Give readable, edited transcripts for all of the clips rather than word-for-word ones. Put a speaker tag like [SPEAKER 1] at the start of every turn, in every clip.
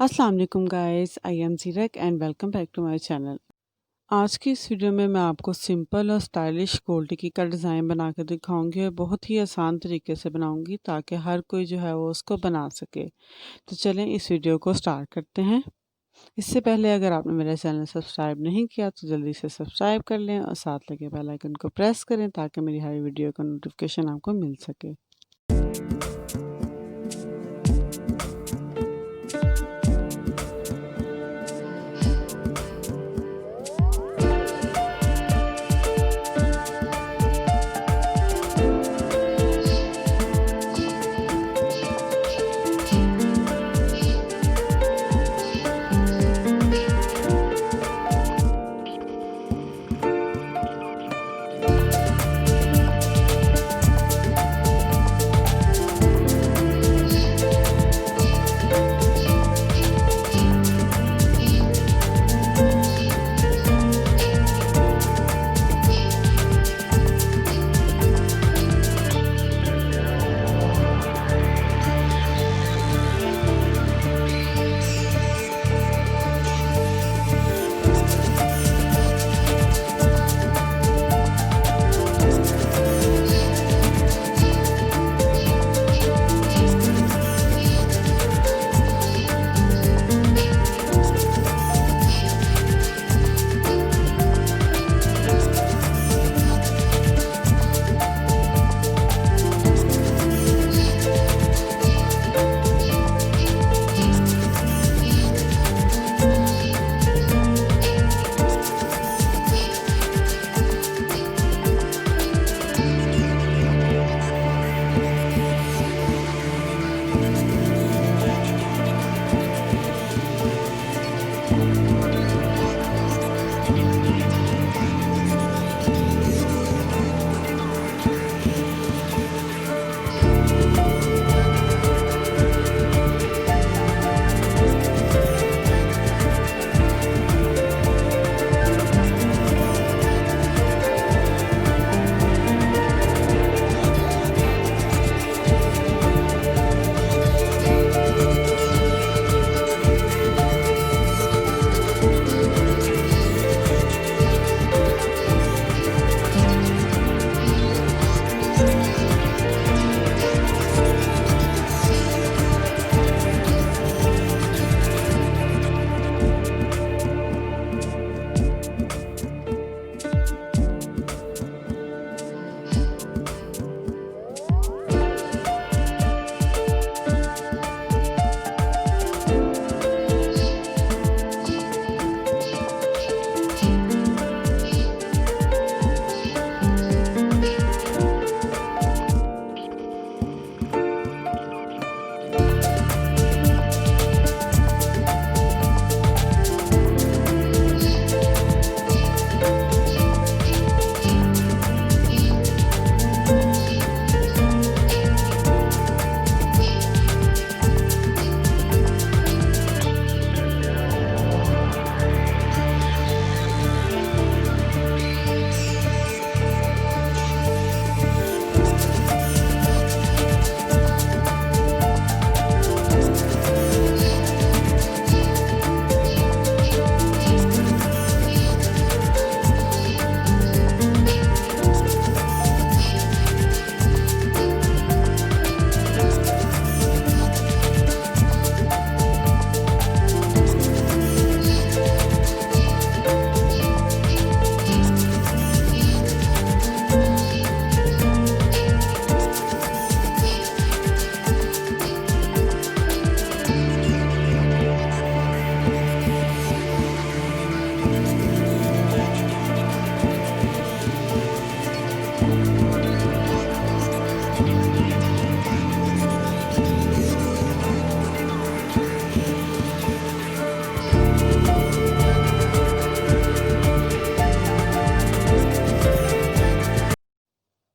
[SPEAKER 1] Assalamualaikum guys, I am Zeerak and welcome back to my channel। आज की इस video में मैं आपको सिंपल और स्टाइलिश गोल टिकी का डिज़ाइन बना कर दिखाऊंगी और बहुत ही आसान तरीके से बनाऊंगी ताकि हर कोई जो है वो उसको बना सके। तो चलें इस वीडियो को स्टार्ट करते हैं। इससे पहले अगर आपने मेरा चैनल सब्सक्राइब नहीं किया तो जल्दी से सब्सक्राइब कर लें और साथ लगे बेल आइकन को प्रेस करें ताकि मेरी हर वीडियो का नोटिफिकेशन आपको मिल सके।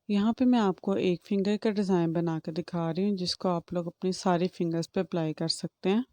[SPEAKER 1] यहाँ पे मैं आपको एक फिंगर का डिज़ाइन बना कर दिखा रही हूँ जिसको आप लोग अपनी सारी फिंगर्स पे अप्लाई कर सकते हैं।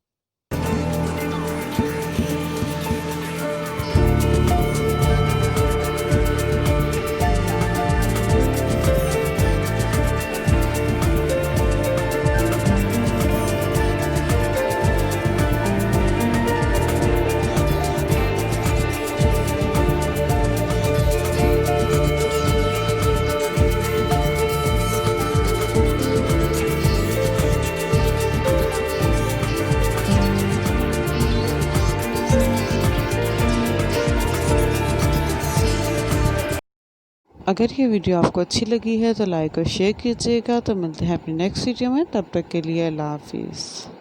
[SPEAKER 1] अगर ये वीडियो आपको अच्छी लगी है तो लाइक और शेयर कीजिएगा। तो मिलते हैं अपनी नेक्स्ट वीडियो में, तब तक के लिए अल्लाह हाफिज़।